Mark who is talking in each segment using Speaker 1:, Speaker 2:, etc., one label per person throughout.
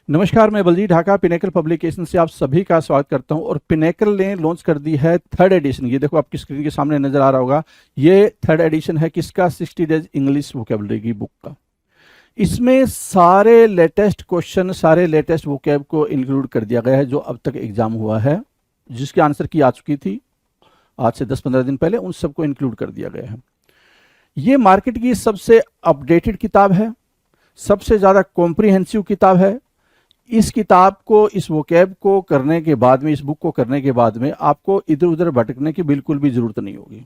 Speaker 1: नमस्कार, मैं Baljeet Dhaka pinnacle publication से आप सभी का स्वागत करता हूं। और पिनेकल ने लॉन्च कर दी है थर्ड एडिशन। ये देखो आपकी स्क्रीन के सामने नजर आ रहा होगा। ये थर्ड एडिशन है किसका? 60 डेज इंग्लिश वोकेबलरी की बुक का। इसमें सारे लेटेस्ट क्वेश्चन, सारे लेटेस्ट वोकेब को इंक्लूड कर दिया गया है जो अब तक एग्जाम हुआ है, जिसकी आंसर की आ चुकी थी आज से 10-15 दिन पहले, उन सबको इंक्लूड कर दिया गया है। ये मार्केट की सबसे अपडेटेड किताब है, सबसे ज़्यादा कॉम्प्रिहेंसिव किताब है। इस किताब को, इस वोकैब को करने के बाद में, इस बुक को करने के बाद में आपको इधर उधर भटकने की बिल्कुल भी जरूरत नहीं होगी।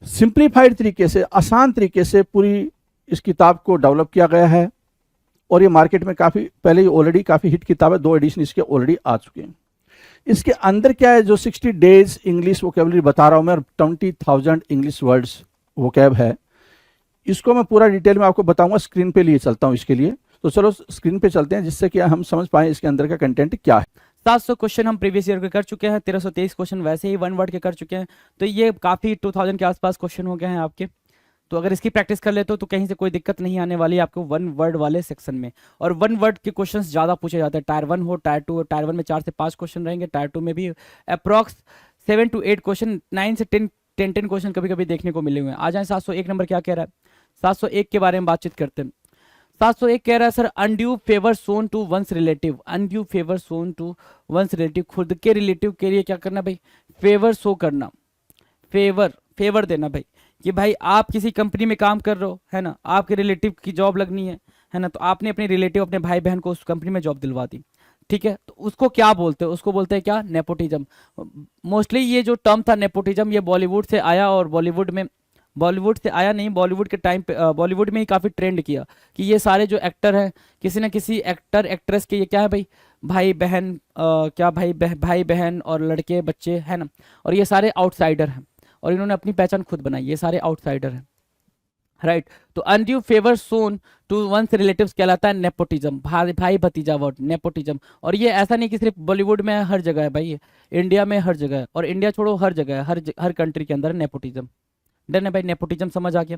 Speaker 1: सिंप्लीफाइड तरीके से, आसान तरीके से पूरी इस किताब को डेवलप किया गया है। और ये मार्केट में काफ़ी पहले ही ऑलरेडी काफ़ी हिट किताब है, 2 एडिशन इसके ऑलरेडी आ चुके हैं। इसके अंदर क्या है, जो 60 डेज इंग्लिश वोकेबलरी बता रहा हूं मैं, 20,000 इंग्लिश वर्ड्स वोकैब है, इसको मैं पूरा डिटेल में आपको बताऊंगा। स्क्रीन पे लिए चलता हूं इसके लिए, तो चलो स्क्रीन पे चलते हैं जिससे कि हम समझ पाए इसके अंदर का कंटेंट क्या है।
Speaker 2: 700 क्वेश्चन हम प्रीवियस ईयर के कर चुके हैं, 1323 क्वेश्चन वैसे ही 1 वर्ड के कर चुके हैं। तो ये काफ़ी 2000 के आसपास क्वेश्चन हो गए हैं आपके। तो अगर इसकी प्रैक्टिस कर लेते हो तो कहीं से कोई दिक्कत नहीं आने वाली है आपको 1 वर्ड वाले सेक्शन में। और 1 वर्ड के क्वेश्चंस ज़्यादा पूछे जाते हैं। टायर 1 हो, टायर 2 हो। टायर 1 में 4 से 5 क्वेश्चन रहेंगे, टायर 2 में भी अप्रॉक्स 7 to 8 क्वेश्चन, 9 से 10 क्वेश्चन कभी कभी देखने को मिले हुए हैं। आ जाए 701 नंबर क्या कह रहा है। 701 के बारे में बातचीत करते हैं। 701 कह रहा है sir, undue favour shown to one's relative. Undue favour shown to one's relative, खुद के रिलेटिव के लिए क्या करना भाई? फेवर शो करना, फेवर देना भाई। कि भाई आप किसी कंपनी में काम कर रहे हो, है ना, आपके रिलेटिव की जॉब लगनी है ना, तो आपने अपने रिलेटिव, अपने भाई बहन को उस कंपनी में जॉब दिलवा दी, ठीक है, तो उसको क्या बोलते हैं? उसको बोलते हैं क्या? नेपोटिज्म। मोस्टली ये जो टर्म था नेपोटिज्म, ये बॉलीवुड से आया। और बॉलीवुड से आया नहीं, बॉलीवुड के टाइम पे बॉलीवुड में ही काफ़ी ट्रेंड किया कि ये सारे जो एक्टर हैं, किसी ना किसी एक्टर एक्ट्रेस के ये क्या है भाई, भाई बहन, क्या भाई बहन और लड़के बच्चे, है ना, और ये सारे आउटसाइडर हैं। और इन्होंने अपनी पहचान खुद बनाई, ये सारे आउटसाइडर हैं, राइट। तो undue favour shown to one's relatives कहलाता है नेपोटिज्म, भाई भतीजा वर्ड, नेपोटिज्म। और ये ऐसा नहीं कि सिर्फ बॉलीवुड में है, हर जगह है भाई, ये इंडिया में हर जगह है। और इंडिया छोड़ो, हर जगह है, हर कंट्री के अंदर नेपोटिज्म। डन है भाई, नेपोटिज्म समझ आ गया।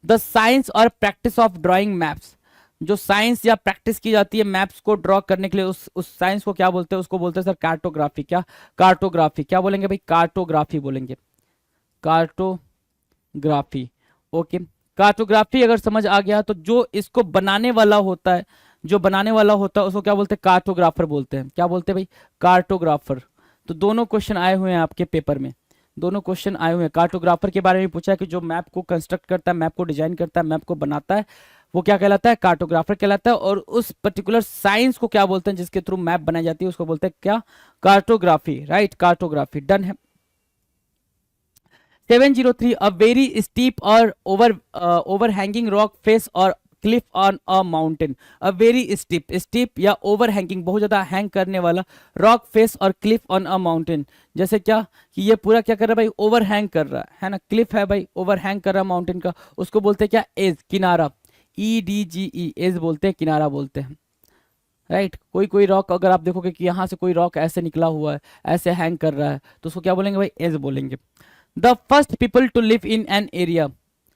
Speaker 2: द साइंस और प्रैक्टिस ऑफ ड्राइंग मैप्स, जो साइंस या प्रैक्टिस की जाती है मैप्स को ड्रॉ करने के लिए, उस साइंस को क्या बोलते हैं? उसको बोलते हैं सर कार्टोग्राफी। क्या? कार्टोग्राफी। क्या बोलेंगे भाई? कार्टोग्राफी बोलेंगे, कार्टोग्राफी। ओके, कार्टोग्राफी अगर समझ आ गया तो जो इसको बनाने वाला होता है, उसको क्या बोलते हैं? कार्टोग्राफर बोलते हैं। क्या बोलते हैं भाई? कार्टोग्राफर। तो दोनों क्वेश्चन आए हुए हैं आपके पेपर में, दोनों क्वेश्चन आए हुए हैं। कार्टोग्राफर के बारे में पूछा है कि जो मैप को कंस्ट्रक्ट करता है, मैप को डिजाइन करता है, मैप को बनाता है, वो क्या कहलाता है? कार्टोग्राफर कहलाता है। और उस पर्टिकुलर साइंस को क्या बोलते हैं जिसके थ्रू मैप बनाई जाती है? उसको बोलते हैं क्या? Cartography, right, cartography. डन है। 703, a very steep or overhanging rock face or cliff on a mountain। a very steep या overhanging, बहुत ज्यादा हैंग करने वाला, rock face और cliff on a mountain। जैसे क्या कि ये पूरा क्या कर रहा है भाई? ओवरहैंग कर रहा है ना, क्लिफ है भाई, ओवरहैंग कर रहा है माउंटेन का, उसको बोलते हैं क्या? एज, किनारा। EDGE, एज बोलते हैं, किनारा बोलते हैं, राइट। कोई रॉक अगर आप देखोगे कि यहाँ से कोई रॉक ऐसे निकला हुआ है, ऐसे हैंग कर रहा है, तो उसको क्या बोलेंगे भाई? एज बोलेंगे। The first people to live in an area,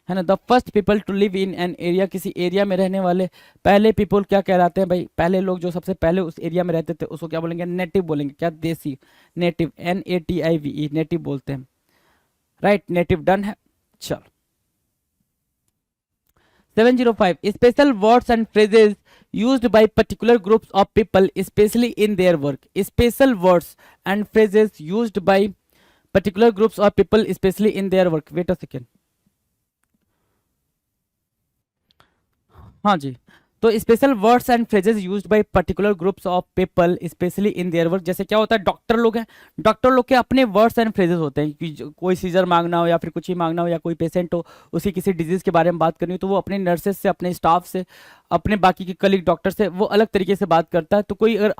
Speaker 2: है ना, the first people to live in an area, किसी एरिया में रहने वाले पहले पीपल क्या कहलाते हैं भाई? पहले लोग जो सबसे पहले उस एरिया में रहते थे, उसको क्या बोलेंगे? नेटिव बोलेंगे। क्या? देसी, नेटिव, NATIVE, नेटिव बोलते हैं, राइट, नेटिव। डन है। चलो 705, special words and phrases used by particular groups of people especially in their work। Special words and phrases used by particular groups of people especially in their work। wait a second, हाँ जी। तो special words and phrases used by particular groups of people specially in their work. जैसे क्या होता है, doctor लोग हैं, doctor लोग के अपने वर्ड्स एंड फ्रेजेस होते हैं कि कोई सीजर मांगना हो या फिर कुछ ही मांगना हो, या कोई पेशेंट हो, उसी किसी डिजीज के बारे में बात करनी हो, तो वो अपने नर्सेस से, अपने स्टाफ से, अपने बाकी के कलीग डॉक्टर से वो अलग तरीके से बात करता है। तो कोई अगर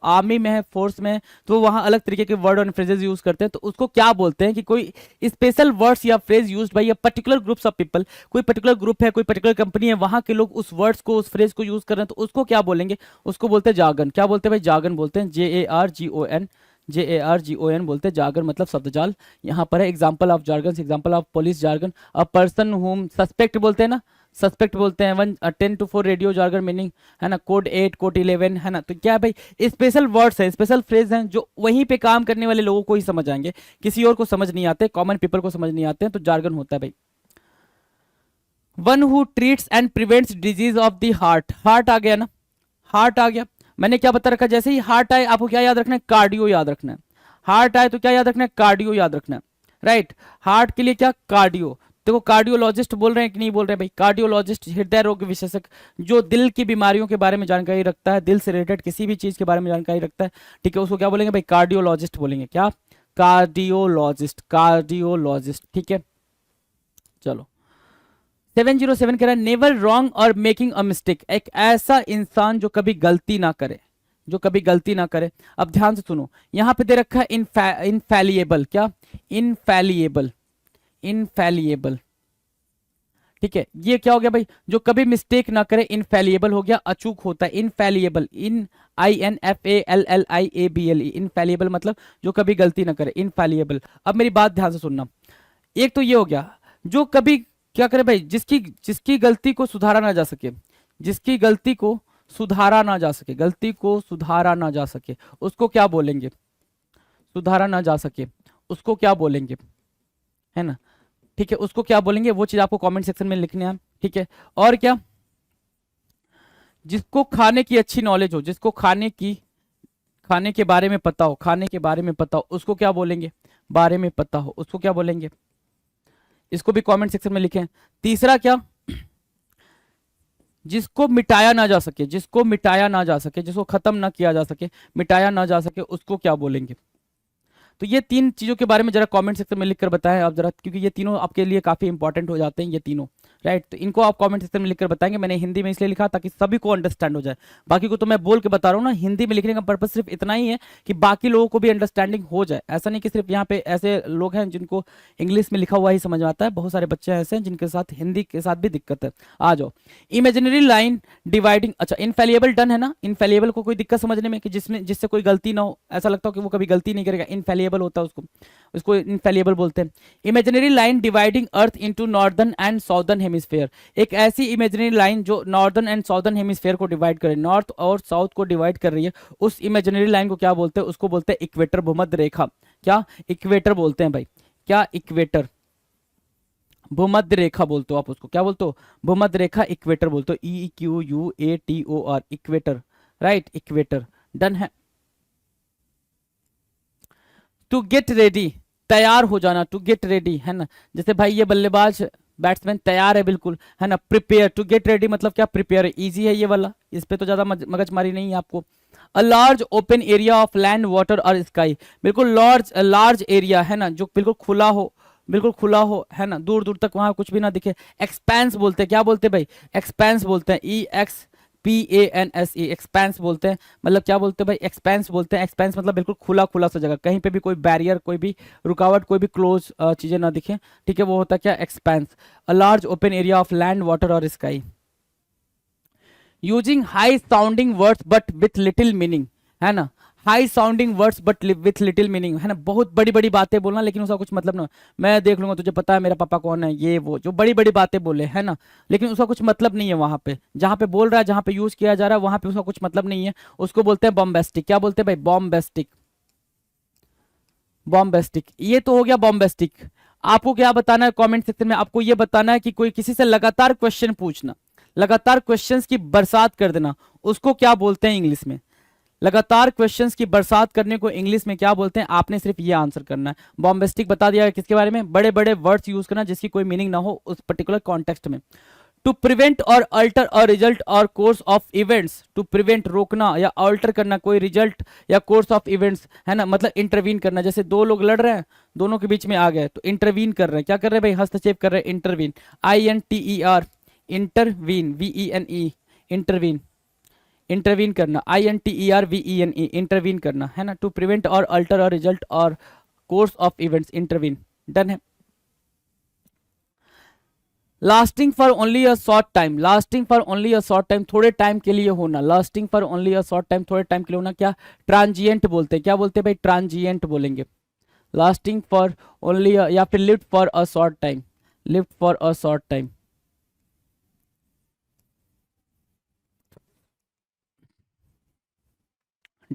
Speaker 2: आर्मी में है, फोर्स में है, तो वो वहाँ अलग तरीके के वर्ड और फ्रेजेस यूज करते हैं। तो उसको क्या बोलते हैं कि कोई स्पेशल वर्ड्स या phrase use by particular groups of people. कोई पर्टिकुलर ग्रुप है, कोई पर्टिकुलर कंपनी है, वहाँ के लोग उस वर्ड्स को, उस फ्रेज को यूज कर रहे हैं, तो उसको क्या बोलेंगे? उसको बोलते हैं जार्गन। क्या बोलते हैं भाई? जार्गन बोलते हैं, JARGON बोलते हैं। जार्गन मतलब शब्दजाल। यहाँ पर है example of jargon, example of police jargon, a person whom suspect बोलते हैं ना, सस्पेक्ट बोलते हैं, 10 to 4 रेडियो जार्गन मीनिंग, है ना, कोड 8, कोड 11, है ना। तो क्या है भाई, स्पेशल वर्ड्स हैं, स्पेशल फ्रेज हैं जो वहीं पे काम करने वाले लोगों को ही समझ आएंगे, किसी और को समझ नहीं आते, कॉमन पीपल को समझ नहीं आते हैं, तो जार्गन होता है भाई। One who treats and prevents disease of the heart, heart आ गया ना, हार्ट आ गया। मैंने क्या बता रखा, जैसे ही हार्ट आए आपको क्या याद रखना है, कार्डियो याद रखना है। हार्ट आए तो क्या याद रखना है, कार्डियो याद रखना है, राइट। हार्ट के लिए क्या, कार्डियो। देखो कार्डियोलॉजिस्ट बोल रहे हैं कि नहीं बोल रहे हैं भाई, कार्डियोलॉजिस्ट हृदय रोग विशेषज्ञ जो दिल की बीमारियों के बारे में जानकारी रखता है, दिल से रिलेटेड किसी भी चीज के बारे में जानकारी रखता है, ठीक है, उसको क्या बोलेंगे भाई, कार्डियोलॉजिस्ट बोलेंगे। क्या, कार्डियोलॉजिस्ट, कार्डियोलॉजिस्ट, ठीक है। चलो 707 कह रहा है नेवर रॉन्ग और मेकिंग अ मिस्टेक, एक ऐसा इंसान जो कभी गलती ना करे, जो कभी गलती ना करे। अब ध्यान से सुनो, यहां पे दे रखा है इनफैलिएबल, क्या, इनफैलिएबल, इनफैलिएबल, ठीक है। ये क्या हो गया भाई, जो कभी मिस्टेक ना करे, इनफैलिएबल हो गया, अचूक होता है, इनफैलिएबल, इन INFALLIABLE, इनफैलिएबल मतलब जो कभी गलती ना करे, इनफैलिएबल। अब मेरी बात ध्यान से सुनना, एक तो ये हो गया जो कभी क्या करे भाई, जिसकी जिसकी गलती को सुधारा ना जा सके, जिसकी गलती को सुधारा ना जा सके, गलती को सुधारा ना जा सके, उसको क्या बोलेंगे, सुधारा ना जा सके उसको क्या बोलेंगे, है ना, ठीक है, उसको क्या बोलेंगे, वो चीज आपको कमेंट सेक्शन में लिखने हैं, ठीक है। और क्या, जिसको खाने की अच्छी नॉलेज हो, जिसको खाने के बारे में पता हो, खाने के बारे में पता हो, उसको क्या बोलेंगे, बारे में पता हो, उसको क्या बोलेंगे, इसको भी कमेंट सेक्शन में लिखें। तीसरा क्या, जिसको मिटाया ना जा सके, जिसको मिटाया ना जा सके, जिसको खत्म ना किया जा सके, मिटाया ना जा सके, उसको क्या बोलेंगे। तो ये तीन चीजों के बारे में जरा कमेंट सेक्शन में लिखकर बताएं आप जरा, क्योंकि ये तीनों आपके लिए काफी इंपॉर्टेंट हो जाते हैं ये तीनों, राइट। तो इनको आप कमेंट सेक्शन में लिखकर बताएंगे, मैंने हिंदी में इसलिए लिखा ताकि सभी को अंडरस्टैंड हो जाए, बाकी को तो मैं बोल के बता रहा हूँ ना, हिंदी में लिखने का पर्पज सिर्फ इतना ही है कि बाकी लोगों को भी अंडरस्टैंडिंग हो जाए, ऐसा नहीं कि सिर्फ यहाँ पे ऐसे लोग हैं जिनको इंग्लिश में लिखा हुआ ही समझ में आता है, बहुत सारे बच्चे ऐसे हैं जिनके साथ हिंदी के साथ भी दिक्कत है। आ जाओ, इमेजिनरी लाइन डिवाइडिंग, अच्छा इनफैलिएबल डन है ना, इनफैलिएबल को कोई दिक्कत समझने में कि जिससे कोई गलती ना हो, ऐसा लगता हो कि वो कभी गलती नहीं करेगा, इनफैलिएबल होता है उसको इनफैलिएबल बोलते हैं। Imaginary line dividing earth into northern and southern hemisphere, एक ऐसी इमेजिनरी लाइन जो नॉर्दर्न एंड साउदर्न हेमिस्फेयर को डिवाइड करे, नॉर्थ और साउथ को डिवाइड कर रही है, उस इमेजिनरी लाइन को क्या बोलते हैं, उसको बोलते हैं इक्वेटर, भूमध्य रेखा। क्या, इक्वेटर बोलते हैं भाई, क्या, इक्वेटर, भूमध्य रेखा बोलते हो आप उसको, क्या बोलते हो, भूमध्य रेखा, इक्वेटर बोलते हो, EQUATOR, equator, right, equator, done है। टू गेट रेडी, तैयार हो जाना, टू गेट रेडी, है ना, जैसे भाई ये बल्लेबाज बैट्समैन तैयार है बिल्कुल, है ना। प्रिपेयर, टू गेट रेडी मतलब क्या, प्रिपेयर, इजी है ये वाला, इस पे तो ज्यादा मगजमारी नहीं है आपको। अ large open area of land water और स्काई, बिल्कुल लार्ज एरिया, है ना, जो बिल्कुल खुला हो, बिल्कुल खुला हो, है ना, दूर दूर तक वहां कुछ भी ना दिखे। एक्सपेंस बोलते हैं, क्या बोलते हैं भाई, एक्सपेंस बोलते हैं, EXPANSE, एक्सपेंस बोलते हैं, मतलब क्या बोलते हैं भाई, एक्सपेंस बोलते हैं। एक्सपेंस मतलब बिल्कुल खुला खुला सा जगह, कहीं पे भी कोई बैरियर, कोई भी रुकावट, कोई भी क्लोज चीजें ना दिखे, ठीक है, वो होता है क्या, expanse. A large open area of land water और sky. Using high sounding words but with little meaning, है ना, high sounding words but with little meaning, है ना, बहुत बड़ी बड़ी बातें बोलना लेकिन उसका कुछ मतलब ना, मैं देख लूंगा, तुझे पता है मेरा पापा कौन है, ये वो जो बड़ी बड़ी बातें बोले, है ना, लेकिन उसका कुछ मतलब नहीं है वहां पे, जहां पे बोल रहा है, जहां पे यूज किया जा रहा है वहां पे उसका कुछ मतलब नहीं है, उसको बोलते हैं बॉम्बेस्टिक। क्या बोलते हैं भाई, बॉम्बेस्टिक, बॉम्बेस्टिक, ये तो हो गया बॉम्बेस्टिक। आपको क्या बताना है कमेंट सेक्शन में, आपको ये बताना है कि कोई किसी से लगातार क्वेश्चन पूछना, लगातार क्वेश्चंस की बरसात कर देना, उसको क्या बोलते हैं इंग्लिश में, लगातार क्वेश्चंस की बरसात करने को इंग्लिश में क्या बोलते हैं, आपने सिर्फ ये आंसर करना है। बॉम्बेस्टिक बता दिया किसके बारे में, बड़े बड़े वर्ड्स यूज करना जिसकी कोई मीनिंग ना हो उस पर्टिकुलर कॉन्टेक्स्ट में। टू प्रिवेंट और अल्टर अ रिजल्ट और course of events, to prevent रोकना या अल्टर करना कोई रिजल्ट या कोर्स ऑफ इवेंट्स, है ना, मतलब इंटरवीन करना, जैसे दो लोग लड़ रहे हैं, दोनों के बीच में आ गए तो इंटरवीन कर रहे हैं, क्या कर रहे हैं भाई, हस्तक्षेप कर रहे हैं, intervene, INTER, intervene, VENE, intervene, intervene करना, INTERVENE, इंटरवीन करना, है ना। टू प्रिवेंट और अल्टर और रिजल्ट और course of events, intervene, done है। Lasting for only a short time, lasting for only a short time, थोड़े टाइम के लिए होना, lasting for only a short time, थोड़े टाइम के लिए होना, क्या, ट्रांजिएंट बोलते हैं, क्या बोलते हैं भाई, ट्रांजिएंट बोलेंगे, लास्टिंग फॉर ओनली, या फिर lived for a short time, lived for a short time,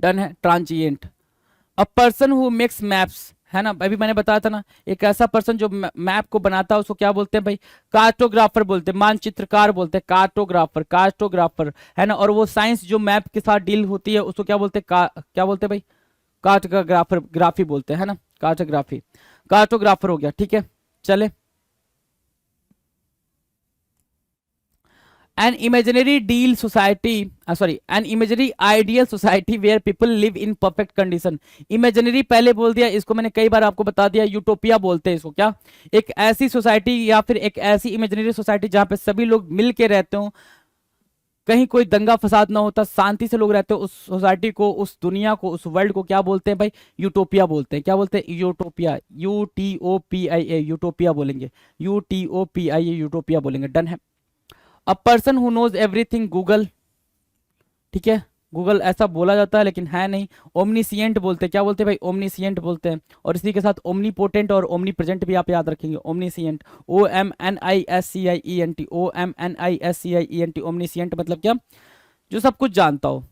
Speaker 2: done है। Transient, a person who makes maps, है ना, अभी मैंने बताया था ना, एक ऐसा पर्सन जो मैप को बनाता है उसको क्या बोलते हैं भाई, कार्टोग्राफर बोलते हैं, मानचित्रकार बोलते हैं, कार्टोग्राफर, कार्टोग्राफर, है ना। और वो साइंस जो मैप के साथ डील होती है उसको क्या बोलते हैं, क्या बोलते हैं भाई, कार्टोग्राफर, ग्राफी बोलते हैं, है ना, कार्टोग्राफी, कार्टोग्राफर हो गया, ठीक है। चले, an imaginary deal society, sorry, an imaginary ideal society where people live in perfect condition। imaginary पहले बोल दिया, इसको मैंने कई बार आपको बता दिया, यूटोपिया बोलते हैं इसको, क्या, एक ऐसी सोसाइटी या फिर एक ऐसी इमेजिनरी सोसाइटी जहां पे सभी लोग मिल के रहते हो, कहीं कोई दंगा फसाद ना होता, शांति से लोग रहते हो, उस सोसाइटी को, उस दुनिया को, उस वर्ल्ड को क्या बोलते हैं भाई, यूटोपिया बोलते हैं। क्या बोलते हैं, यूटोपिया, UTOPIA, यूटोपिया बोलेंगे, UTOPIA, यूटोपिया बोलेंगे। डन है। A person who knows everything, Google, ठीक है, गूगल ऐसा बोला जाता है लेकिन है नहीं। ओमनीसिएंट बोलते हैं, क्या बोलते हैं भाई, ओमनीसिएंट बोलते हैं। और इसी के साथ ओमनीपोटेंट और ओमनी प्रेजेंट भी आप याद रखेंगे, ओमनीसिएंट, OMNISCIENT, OMNISCIENT, ओमनीसिएंट मतलब क्या, जो सब कुछ जानता हो।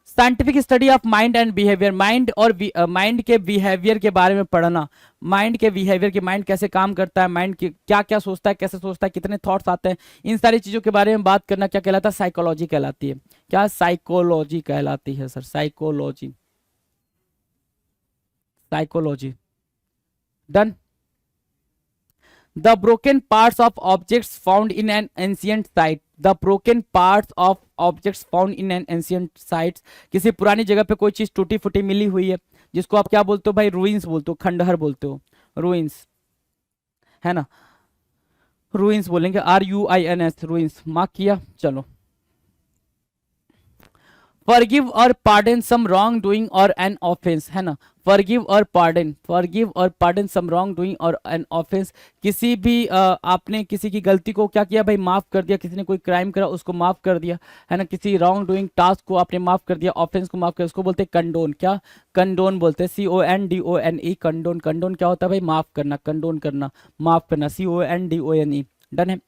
Speaker 2: Scientific study of mind and behaviour, mind और माइंड के बिहेवियर के बारे में पढ़ना, माइंड के बिहेवियर के, माइंड कैसे काम करता है, माइंड की क्या क्या सोचता है, कैसे सोचता है, कितने थॉट्स आते हैं, इन सारी चीजों के बारे में बात करना क्या कहलाता है, साइकोलॉजी कहलाती है। क्या, साइकोलॉजी कहलाती है sir, psychology, psychology. Done. The broken parts of objects found in an ancient site, the broken parts of objects found in an ancient sites, किसी पुरानी जगह पे कोई चीज टूटी फूटी मिली हुई है, जिसको आप क्या बोलते हो भाई, रूइंस बोलते हो, खंडहर बोलते हो, रूइंस, है ना, रूइंस बोलेंगे, RUINS, रूइंस, मार्क किया। चलो, फॉरगिव और पार्डन सम रॉन्ग डूइंग और एन ऑफेंस, है ना, फॉरगिव और पार्डन, फॉरगिव और पार्डन सम रॉन्ग डूइंग और एन ऑफेंस, किसी भी आपने किसी की गलती को क्या किया भाई, माफ कर दिया, किसी ने कोई क्राइम करा उसको माफ कर दिया, है ना, किसी रॉन्ग डूइंग टास्क को आपने माफ कर दिया, ऑफेंस को माफ कर, उसको बोलते हैं कंडोन। क्या, कंडोन बोलते हैं, CONDONE, कंडोन, कंडोन क्या होता है भाई, माफ करना, कंडोन करना, माफ करना, CONDONE। डन है।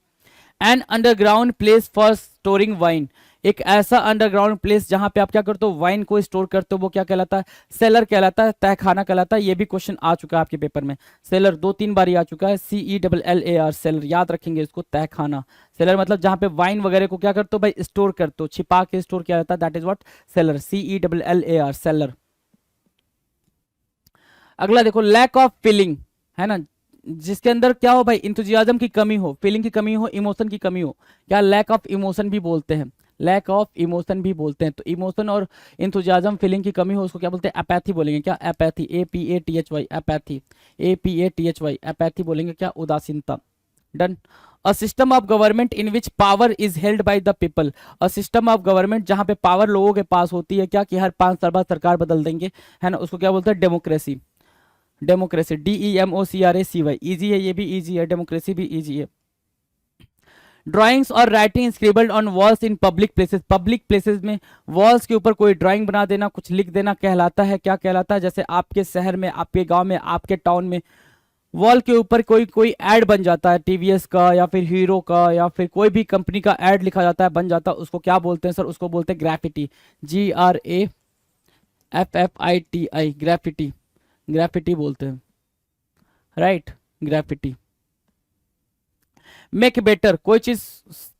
Speaker 2: An underground place for storing wine, एक ऐसा अंडरग्राउंड प्लेस जहां पे आप क्या करते हो, वाइन को स्टोर करते हो, वो क्या कहलाता है, सेलर कहलाता है, तहखाना कहलाता है। ये भी क्वेश्चन आ चुका है आपके पेपर में, सेलर 2-3 बार आ चुका है, CELLAR, सेलर, याद रखेंगे इसको, तहखाना, सेलर मतलब जहां पे वाइन वगैरह को क्या करते हो भाई, स्टोर करते हो, छिपा के स्टोर किया जाता है, that is what, seller, CELLAR, seller. अगला देखो, लैक ऑफ फीलिंग, है ना, जिसके अंदर क्या हो भाई, इंथुजियाज्म की कमी हो, फीलिंग की कमी हो, इमोशन की कमी हो, क्या, लैक ऑफ इमोशन भी बोलते हैं, लैक ऑफ इमोशन भी बोलते हैं। तो इमोशन और इंथुजियाज्म, फीलिंग की कमी हो, उसको क्या बोलते हैं, एपैथी बोलेंगे। क्या, apathy, APATHY, apathy, APATHY, apathy बोलेंगे। क्या, उदासीनता। Done. A system of government in which power is held by the people, a system of government जहां पे पावर लोगों के पास होती है, क्या, कि हर 5 साल बाद सरकार बदल देंगे, है ना, उसको क्या बोलते हैं, डेमोक्रेसी, डेमोक्रेसी, DEMOCRACY, इजी है, ये भी इजी है, डेमोक्रेसी भी इजी है। ड्राइंग्स और writing scribbled on walls in public places, public places में वॉल्स के ऊपर कोई ड्राइंग बना देना, कुछ लिख देना कहलाता है, क्या कहलाता है, जैसे आपके शहर में, आपके गांव में, आपके टाउन में वॉल के ऊपर कोई ऐड बन जाता है, TVS का या फिर हीरो का या फिर कोई भी कंपनी का ऐड लिखा जाता है, बन जाता है, उसको क्या बोलते हैं सर, उसको बोलते हैं ग्राफिटी, GRAFFITI, ग्राफिटी, ग्राफिटी बोलते हैं, राइट, ग्राफिटी। मेक बेटर, कोई चीज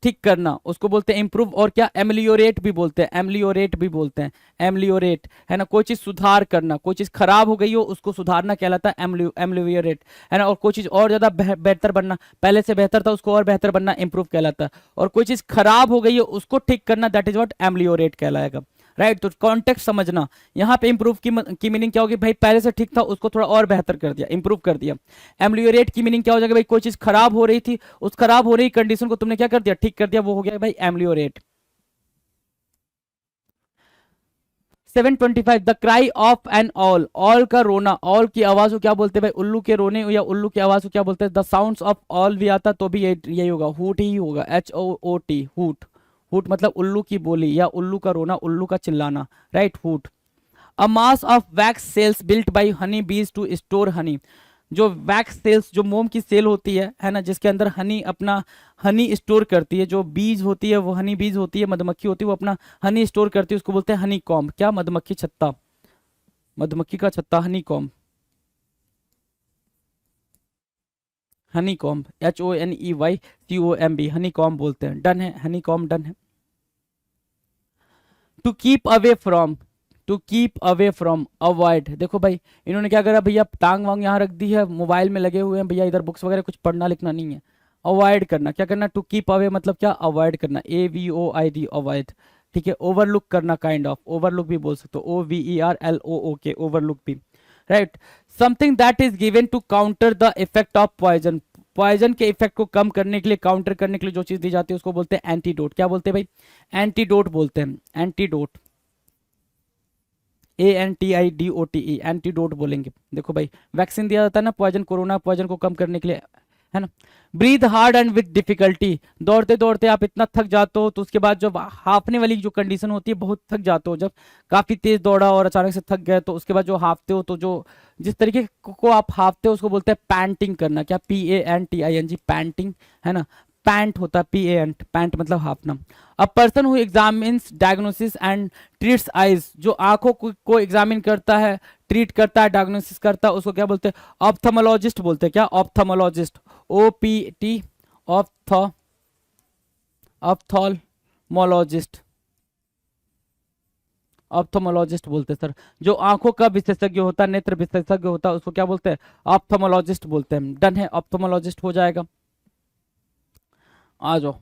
Speaker 2: ठीक करना, उसको बोलते हैं इम्प्रूव, और क्या, एमलियोरेट भी बोलते हैं, एमलियोरेट भी बोलते हैं, एमलियोरेट, है ना, कोई चीज सुधार करना, कोई चीज खराब हो गई हो उसको सुधारना कहलाता है एमलियोरेट, है ना, और कोई चीज और ज्यादा बेहतर बनना, पहले से बेहतर था उसको और बेहतर बनना इम्प्रूव कहलाता है, और कोई चीज खराब हो गई हो उसको ठीक करना, दैट इज व्हाट एमलियोरेट कहलाएगा, राइट। तो कॉन्टेक्स्ट समझना, यहाँ पे इंप्रूव की मीनिंग क्या होगी भाई, पहले से ठीक था उसको थोड़ा और बेहतर कर दिया, इंप्रूव कर दिया। एमलियोरेट की मीनिंग क्या हो जाएगा भाई, कोई चीज खराब हो रही थी, उस खराब हो रही कंडीशन को तुमने क्या कर दिया, ठीक कर दिया, वो हो गया भाई ameliorate. 725, the cry of an owl, owl का रोना, ऑल की आवाज को क्या बोलते हैं भाई, उल्लू के रोने या उल्लू की आवाज को क्या बोलते हैं, द साउंड्स ऑफ ऑल भी आता तो भी यही होगा, हूट ही होगा, HOOT, हूट, हूट मतलब उल्लू की बोली या उल्लू का रोना, उल्लू का चिल्लाना, right, hoot. A mass of wax cells built by honey bees to store Honey, जो वैक्स सेल्स, जो मोम की सेल होती है ना, जिसके अंदर हनी अपना हनी स्टोर करती है, जो बीज होती है वो हनी बीज होती है, मधुमक्खी होती है, वो अपना हनी स्टोर करती है, उसको बोलते हैं हनी कॉम्ब, क्या, मधुमक्खी छत्ता, मधुमक्खी का छत्ता, honey comb, honey comb, HONEYCOMB, honey comb बोलते हैं। डन है, हनी कॉम्ब डन है। To keep away from, to keep away from, avoid. देखो भाई इन्होंने क्या करा भैया, टांग वांग यहाँ रख दी है, मोबाइल में लगे हुए हैं भैया, इधर बुक्स वगैरह कुछ पढ़ना लिखना नहीं है। अवॉइड करना, क्या करना, टू कीप अवे मतलब क्या, अवॉइड करना, AVOID, अवॉइड। ठीक है, ओवरलुक करना, काइंड ऑफ, ओवरलुक भी बोल सकते हो, OVERLOOK, ओवरलुक भी, right. Something that is given to counter the effect of poison, poison के इफेक्ट को कम करने के लिए, काउंटर करने के लिए जो चीज दी जाती है उसको बोलते हैं एंटीडोट। क्या बोलते हैं भाई, एंटीडोट बोलते हैं, एंटीडोट, ANTIDOTE, एंटीडोट बोलेंगे। देखो भाई वैक्सीन दिया जाता है ना पॉइजन, कोरोना पॉइजन को कम करने के लिए, है ना। Breathe hard and with difficulty, दौड़ते दौड़ते आप इतना थक जाते हो तो उसके बाद जब हाफने वाली जो कंडीशन होती है, बहुत थक जाते हो, जब काफी तेज दौड़ा और अचानक से थक गए तो उसके बाद जो हाफते हो, तो जो जिस तरीके को आप हाफते हो उसको बोलते हैं पैंटिंग करना। क्या, PANTING, पैंटिंग, है ना। पैंट होता है PANT, पैंट मतलब हाफना। A person who examines, diagnosis and treats eyes, जो आंखों को एग्जामिन करता है, ट्रीट करता है, डायग्नोसिस करता है, उसको क्या बोलते हैं, ऑप्थेमोलॉजिस्ट बोलते हैं। क्या, ऑप्थेमोलॉजिस्ट, OPT, ऑप्थोलमोलॉजिस्ट, ऑप्थोमोलॉजिस्ट बोलते हैं सर। जो आंखों का विशेषज्ञ होता है, नेत्र विशेषज्ञ होता है, उसको क्या बोलते हैं, ऑप्थोमोलॉजिस्ट बोलते हैं। डन है, ऑप्थोमोलॉजिस्ट हो जाएगा। आ जाओ।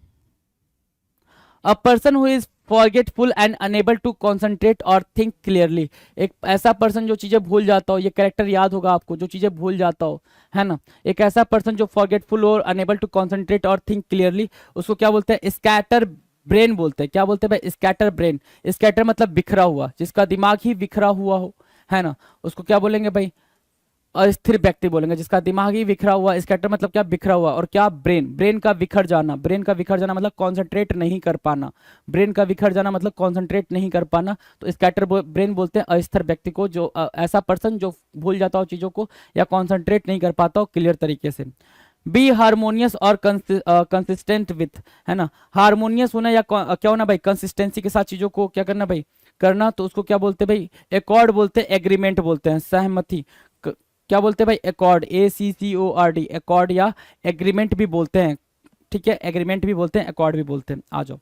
Speaker 2: A person who is forgetful and unable to concentrate और थिंक क्लियरली, एक ऐसा पर्सन जो चीजें भूल जाता हो, ये कैरेक्टर याद होगा आपको, जो चीजें भूल जाता हो, है ना। एक ऐसा पर्सन जो फॉरगेटफुल और अनेबल टू कॉन्सेंट्रेट और थिंक क्लियरली, उसको क्या बोलते हैं, स्कैटर ब्रेन बोलते हैं। क्या बोलते हैं भाई, स्कैटर ब्रेन। स्कैटर मतलब बिखरा हुआ, जिसका दिमाग ही बिखरा हुआ हो, है ना, उसको क्या बोलेंगे भाई, अस्थिर व्यक्ति बोलेंगे। जिसका दिमाग ही बिखरा हुआ, स्कैटर मतलब क्या, बिखरा हुआ, और क्या, ब्रेन, ब्रेन का बिखर जाना, ब्रेन का बिखर जाना मतलब कॉन्सेंट्रेट नहीं कर पाना, ब्रेन का बिखर जाना मतलब कॉन्सेंट्रेट नहीं कर पाना, तो स्कैटर ब्रेन बोलते हैं अस्थिर व्यक्ति को, जो ऐसा पर्सन जो भूल जाता हो चीजों को या कॉन्सेंट्रेट नहीं कर पाता हो क्लियर तरीके से। बी हारमोनियस और कंसिस्टेंट विथ, है ना, हारमोनियस होना या क्या होना भाई, कंसिस्टेंसी के साथ चीजों को क्या करना भाई, करना, तो उसको क्या बोलते हैं भाई, एकॉर्ड बोलते हैं, एग्रीमेंट बोलते हैं, सहमति। क्या बोलते हैं भाई, एकॉर्ड, ACCORD, एकॉर्ड या एग्रीमेंट भी बोलते हैं। ठीक है, एग्रीमेंट भी बोलते हैं, एकॉर्ड भी बोलते हैं। आ जाओ।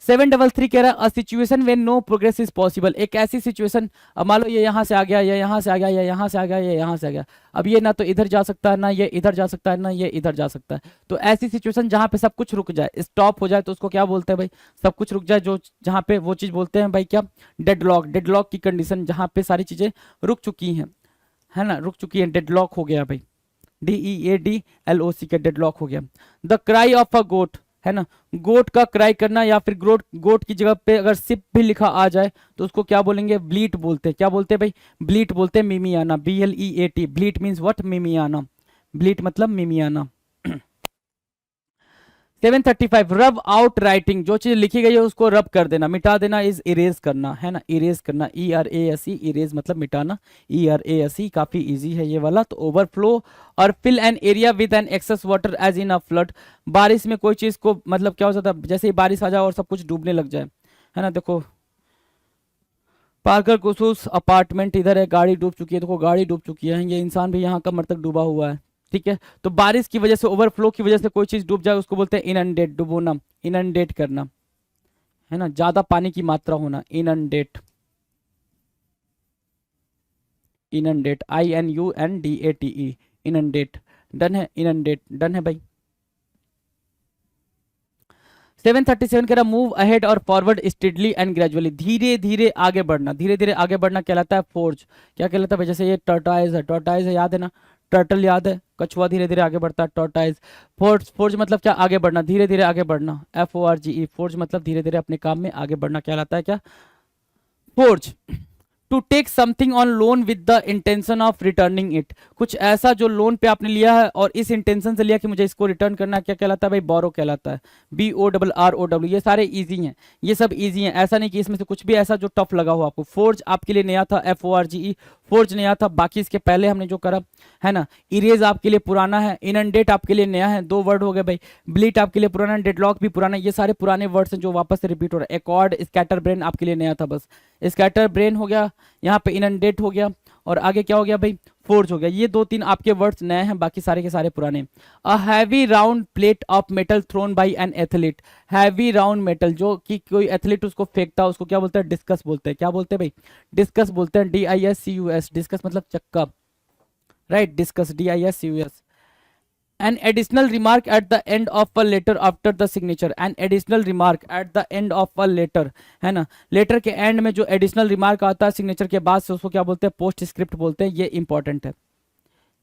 Speaker 2: 733 कह रहा है, a situation when no progress is possible, एक ऐसी सिचुएशन, अब मान लो ये यहाँ से आ गया, ये यहाँ से आ गया, ये यहाँ से आ गया, ये यहाँ से आ गया, अब ये ना तो इधर जा सकता है, ना ये इधर जा सकता है, ना ये इधर जा सकता है, तो ऐसी सिचुएशन जहाँ पे सब कुछ रुक जाए, स्टॉप हो जाए, तो उसको क्या बोलते हैं भाई, सब कुछ रुक जाए, जो जहाँ पे वो चीज बोलते हैं भाई क्या, डेडलॉक। डेडलॉक की कंडीशन, जहाँ पे सारी चीजें रुक चुकी हैं, है ना, रुक चुकी है, डेडलॉक हो गया भाई, DEADLOC के, डेडलॉक हो गया। द क्राई ऑफ अ गोट, है ना, गोट का क्राई करना, या फिर गोट की जगह पे अगर सिप भी लिखा आ जाए तो उसको क्या बोलेंगे, ब्लीट बोलते हैं। क्या बोलते हैं भाई, ब्लीट बोलते हैं, मिमियाना, BLEAT, ब्लीट मीन्स व्हाट, मिमियाना, ब्लीट मतलब मिमियाना। 735, रब आउट राइटिंग, जो चीज लिखी गई है उसको रब कर देना, मिटा देना, इज इरेज करना, है ना, इरेज करना, ERASE, इरेज मतलब मिटाना, ERASE, काफी इजी है ये वाला। तो ओवरफ्लो और fill an area with an excess water as in a flood, बारिश में कोई चीज को मतलब क्या हो जाता है, जैसे ही बारिश आ जाए और सब कुछ डूबने लग जाए, है ना। देखो पार्कर कुसूस अपार्टमेंट इधर है, गाड़ी डूब चुकी है, देखो गाड़ी डूब चुकी है, ये इंसान भी यहाँ का मर तक डूबा हुआ है। ठीक है, तो बारिश की वजह से, ओवरफ्लो की वजह से कोई चीज डूब जाए उसको बोलते हैं इनंडेट, डुबोना, इनंडेट करना, है ना, ज्यादा पानी की मात्रा होना, inundate, inundate, INUNDATE, inundate. Done है, इनंडेट डन है भाई। 737 कह रहा, मूव अहेड और फॉरवर्ड स्टेडली एंड ग्रेजुअली, धीरे धीरे आगे बढ़ना, धीरे धीरे आगे बढ़ना कहलाता है फोर्ज। क्या कहलाता है भाई, जैसे ये टर्टाइज है, टर्टाइज है, याद है ना, टर्टल याद है, कछुआ धीरे धीरे आगे बढ़ता है, टर्टाइज। फोर्ज, फोर्ज मतलब क्या, आगे बढ़ना, धीरे धीरे आगे बढ़ना, FORGE, फोर्ज मतलब धीरे धीरे अपने काम में आगे बढ़ना कहलाता है क्या, forge. To take something on loan with the intention of returning it, कुछ ऐसा जो लोन पे आपने लिया है और इस इंटेंशन से लिया कि मुझे इसको रिटर्न करना है, क्या कहलाता है भाई, बोरो कहलाता है, BORROW। ये सारे इजी हैं, ये सब इजी हैं, ऐसा नहीं कि इसमें से कुछ भी ऐसा जो टफ लगा हो आपको। फोर्ज आपके लिए नया था, FORGE, फोर्ज नया था, बाकी इसके पहले हमने जो करा है ना। इरेज आपके लिए पुराना है, इनंडेट आपके लिए नया है, 2 वर्ड हो गए भाई। ब्लीट आपके लिए पुराना है, डेडलॉक भी पुराना है, ये सारे पुराने वर्ड्स हैं जो वापस से रिपीट हो रहा है। एकॉर्ड, स्कैटर ब्रेन आपके लिए नया था, बस स्कैटर ब्रेन हो गया, यहाँ पे इनंडेट हो गया, और आगे क्या हो गया भाई, फोर्ज हो गया। ये 2-3 आपके वर्ड्स नए हैं, बाकी सारे के सारे पुराने। A heavy round plate of metal thrown by an athlete. Heavy round metal, जो कि कोई एथलीट उसको फेंकता है, उसको क्या बोलते हैं, डिस्कस बोलते हैं। क्या बोलते हैं भाई, डिस्कस बोलते हैं, DISCUS, डिस्कस मतलब चक्का, right, discuss, DISCUS। An additional remark at the end of a letter after the signature, an additional remark at the end of a letter, है ना। लेटर के एंड में जो एडिशनल रिमार्क आता है सिग्नेचर के बाद से, उसको क्या बोलते हैं, पोस्ट स्क्रिप्ट बोलते हैं। ये इंपॉर्टेंट है,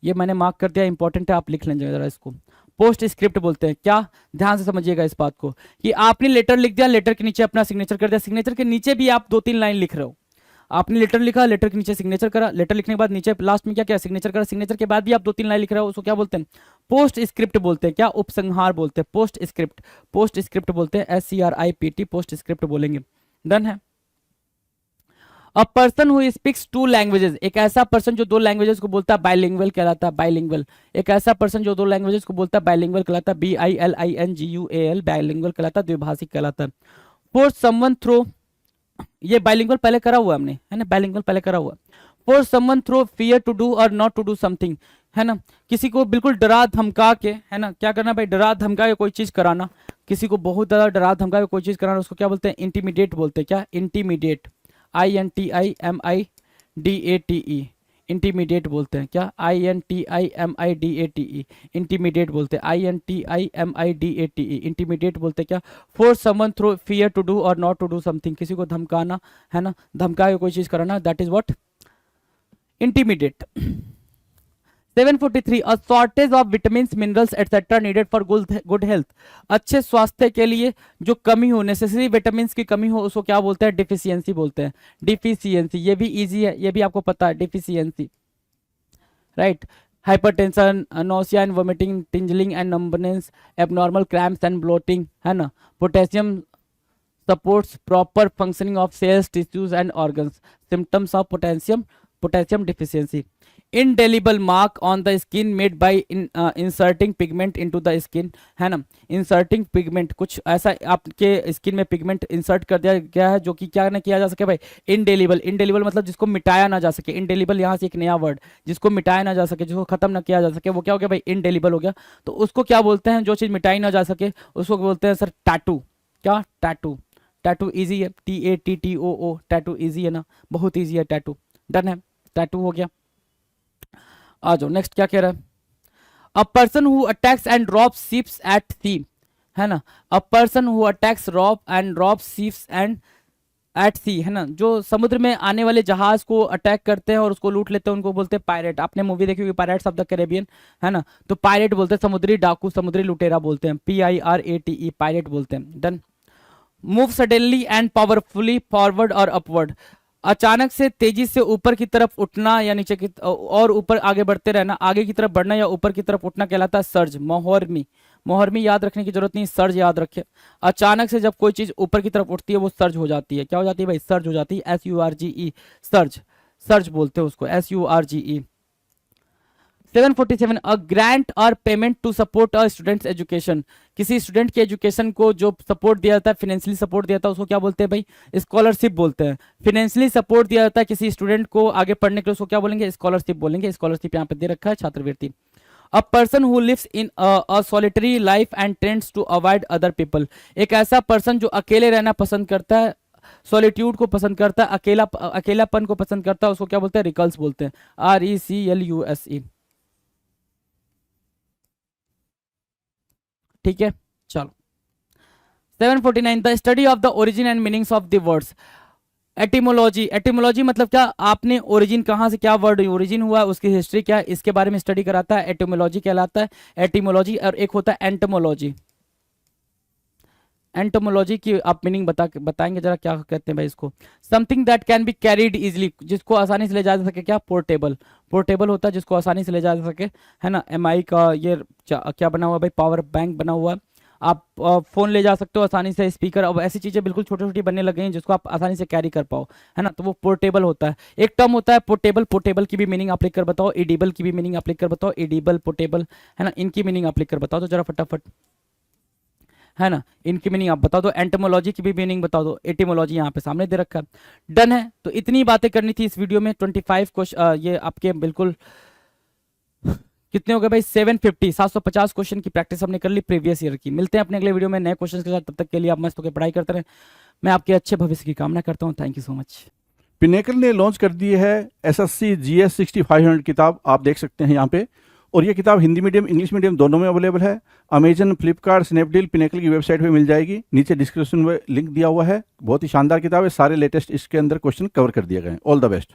Speaker 2: ये मैंने मार्क कर दिया, इंपॉर्टेंट है, आप लिख लेंगे जरा इसको। पोस्ट स्क्रिप्ट बोलते हैं क्या, ध्यान से समझिएगा इस बात को, कि आपने लेटर लिख दिया, लेटर के नीचे अपना सिग्नेचर कर दिया, सिग्नेचर के नीचे भी आप 2-3 लाइन लिख रहे हो। आपने लेटर लिखा, लेटर के नीचे सिग्नेचर करा, लेटर लिखने के बाद नीचे लास्ट में क्या क्या सिग्नेचर करा, सिग्नेचर के बाद भी आप 2-3 लाइन लिख रहे हो, उसको क्या बोलते हैं, पोस्ट स्क्रिप्ट बोलते हैं। क्या, उपसंहार बोलते हैं, पोस्ट स्क्रिप्ट, पोस्ट स्क्रिप्ट बोलते हैं, SCRIPT, पोस्ट स्क्रिप्ट बोलेंगे। डन है। A person who speaks 2 languages, एक ऐसा पर्सन जो 2 लैंग्वेजेस को बोलता है बाइलिंगुअल कहलाता है, बाइलिंगुअल। एक ऐसा पर्सन जो 2 लैंग्वेजेस को बोलता है बाइलिंगुअल कहलाता है, BILINGUAL, बाइलिंगुअल कहलाता है, द्विभाषिक कहलाता है। फॉर समवन थ्रो, ये बाइलिंगुअल पहले करा हुआ हमने, है ना, बाइलिंगुअल पहले करा हुआ। For someone throw fear to do और नॉट टू डू समथिंग, है ना, किसी को बिल्कुल डरा धमका के, है ना, क्या करना भाई, डरा धमका के कोई चीज कराना, किसी को बहुत ज्यादा डरा धमका के कोई चीज कराना, उसको क्या बोलते हैं, इंटीमिडेट बोलते हैं। क्या, इंटीमिडेट, INTIMIDATE, इंटीमिडेट बोलते हैं। क्या, INTIMIDATE, इंटीमिडेट बोलते हैं, INTIMIDATE, इंटीमिडेट बोलते हैं। क्या, force someone through fear to do और नॉट टू डू समथिंग, किसी को धमकाना, है ना, धमका के कोई चीज कराना, that is what, intimidate. 743, a shortage of vitamin minerals etcetera needed for good health, अच्छे स्वास्थ्य के लिए जो कमी हो, नेसेसरी विटामिन की कमी हो, उसको क्या बोलते हैं, डिफिशियंसी बोलते हैं, डिफिशियंसी। ये भी इजी है, ये भी आपको पता है, deficiency, right. Hypertension, nausea and vomiting, tingling and numbness, abnormal cramps and bloating, है ना। Potassium supports proper functioning of cells, tissues and organs, symptoms of potassium deficiency. Indelible mark on the skin made by inserting pigment into the skin, है ना, inserting pigment, कुछ ऐसा आपके skin में pigment insert कर दिया गया है जो कि क्या ना किया जा सके भाई, इंडेलिबल। इंडेलिबल मतलब जिसको मिटाया ना जा सके, इंडेलिबल यहाँ से एक नया वर्ड, जिसको मिटाया ना जा सके, जिसको खत्म ना किया जा सके, वो क्या हो गया भाई, इंडेलिबल हो गया। तो उसको क्या बोलते हैं, जो चीज मिटाई ना जा सके, उसको बोलते हैं सर टैटू। क्या, टैटू, टैटू इजी है, TATTOO, टैटू इजी है ना, बहुत इजी है टैटू। डन है, टैटू हो गया। आ जाओ नेक्स्ट क्या कह रहा है, a person who attacks and drops ships at sea, है ना, a person who attacks rob and drops ships and at sea, है ना, जो समुद्र में आने वाले जहाज को अटैक करते हैं और उसको लूट लेते हैं, उनको बोलते हैं पायरेट। आपने मूवी देखी होगी पायरेट्स ऑफ द कैरेबियन, है ना, तो पायरेट बोलते हैं, समुद्री डाकू, समुद्री लुटेरा बोलते हैं, PIRATE, पायरेट बोलते हैं। Done. Move suddenly and powerfully forward और अपवर्ड, अचानक से तेजी से ऊपर की तरफ उठना या नीचे की और ऊपर आगे बढ़ते रहना, आगे की तरफ बढ़ना या ऊपर की तरफ उठना कहलाता है सर्ज। मोहर्मी, मोहर्मी याद रखने की जरूरत नहीं, सर्ज याद रखे। अचानक से जब कोई चीज ऊपर की तरफ उठती है वो सर्ज हो जाती है। क्या हो जाती है भाई, सर्ज हो जाती है, SURGE, सर्ज, सर्ज बोलते हैं उसको, SURGE। 747, अ ग्रांट और payment to support a students education, किसी स्टूडेंट के एजुकेशन को जो सपोर्ट दिया जाता है, फाइनेंशियली सपोर्ट दिया जाता है, उसको क्या बोलते हैं भाई, स्कॉलरशिप बोलते हैं। फाइनेंशियली सपोर्ट दिया जाता है किसी स्टूडेंट को आगे पढ़ने के लिए, उसको क्या बोलेंगे, स्कॉलरशिप बोलेंगे। स्कॉलरशिप यहाँ पे दे रखा है, छात्रवृत्ति। A person who lives in a solitary life and tends to avoid other people, एक ऐसा पर्सन जो अकेले रहना पसंद करता है, सॉलिट्यूड को पसंद करता है, अकेलापन को पसंद करता है, उसको क्या बोलते हैं, रिकल्स बोलते हैं, RECLUSE। ठीक है, चलो। 749, the study of the origin and meanings of the words, etymology. Etymology मतलब क्या, आपने ओरिजिन कहाँ से, क्या वर्ड ओरिजिन हुआ, उसकी हिस्ट्री क्या है, इसके बारे में स्टडी कराता है, एटिमोलॉजी कहलाता है, एटिमोलॉजी। और एक होता है एंटोमोलॉजी। एंटोमोलॉजी की आप मीनिंग बताएंगे जरा, क्या कहते हैं भाई इसको, something that can be carried easily, जिसको आसानी से ले जा सके। क्या, पोर्टेबल, पोर्टेबल होता है जिसको आसानी से ले जा सके, है ना। MI का ये क्या बना हुआ भाई, पावर बैंक बना हुआ। आप फ़ोन ले जा सकते हो आसानी से, स्पीकर, अब ऐसी चीज़ें बिल्कुल छोटी-छोटी बनने लग गई हैं जिसको आप आसानी से कैरी कर पाओ, है ना? तो वो पोर्टेबल होता है। एक टर्म होता है पोर्टेबल, पोर्टेबल की भी मीनिंग आप लिख कर बताओ, एडिबल की भी मीनिंग आप लिख कर बताओ, एडिबल, पोर्टेबल, है ना? इनकी मीनिंग आप लिख कर बताओ तो ज़रा फटाफट, है ना? इनकी मीनिंग आप बता दो, एंटोमोलॉजी की भी मीनिंग बता दो, एटिमोलॉजी यहाँ पे सामने दे रखा है। डन है, तो इतनी बातें करनी थी इस वीडियो में। 25 क्वेश्चन ये आपके बिल्कुल कितने हो गए भाई, 750 क्वेश्चन की प्रैक्टिस हमने कर ली प्रीवियस ईयर की। मिलते हैं अपने अगले वीडियो में नए क्वेश्चन के साथ, तब तक के लिए आप मस्त होकर पढ़ाई करते रहें। मैं आपके अच्छे भविष्य की कामना करता हूँ। Thank you so much.
Speaker 1: Pinnacle ने लॉन्च कर दी है एसएससी जीएस 6500 किताब, आप देख सकते हैं यहाँ पे। और ये किताब हिंदी मीडियम इंग्लिश मीडियम दोनों में अवेलेबल है। अमेजन, फ्लिपकार्ट, स्नैपडील, पिनेकल की वेबसाइट पे मिल जाएगी। नीचे डिस्क्रिप्शन में लिंक दिया हुआ है। बहुत ही शानदार किताब है, सारे लेटेस्ट इसके अंदर क्वेश्चन कवर कर दिए गए हैं। All the best.